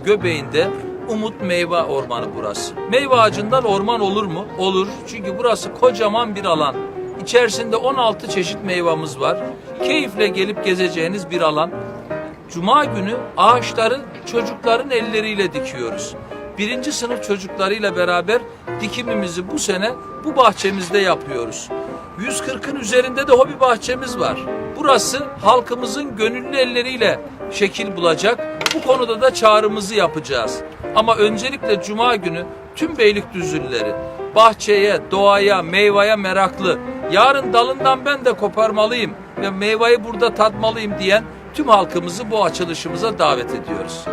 Ormanı'nın göbeğinde Umut Meyve Ormanı burası. Meyve ağacından orman olur mu? Olur. Çünkü burası kocaman bir alan. İçerisinde 16 çeşit meyvamız var. Keyifle gelip gezeceğiniz bir alan. Cuma günü ağaçları çocukların elleriyle dikiyoruz. 1. sınıf çocuklarıyla beraber dikimimizi bu sene bu bahçemizde yapıyoruz. 140'ın üzerinde de hobi bahçemiz var. Burası halkımızın gönüllü elleriyle şekil bulacak. Bu konuda da çağrımızı yapacağız. Ama öncelikle Cuma günü tüm Beylikdüzülüleri bahçeye, doğaya, meyveye meraklı, yarın dalından ben de koparmalıyım ve meyveyi burada tatmalıyım diyen tüm halkımızı bu açılışımıza davet ediyoruz.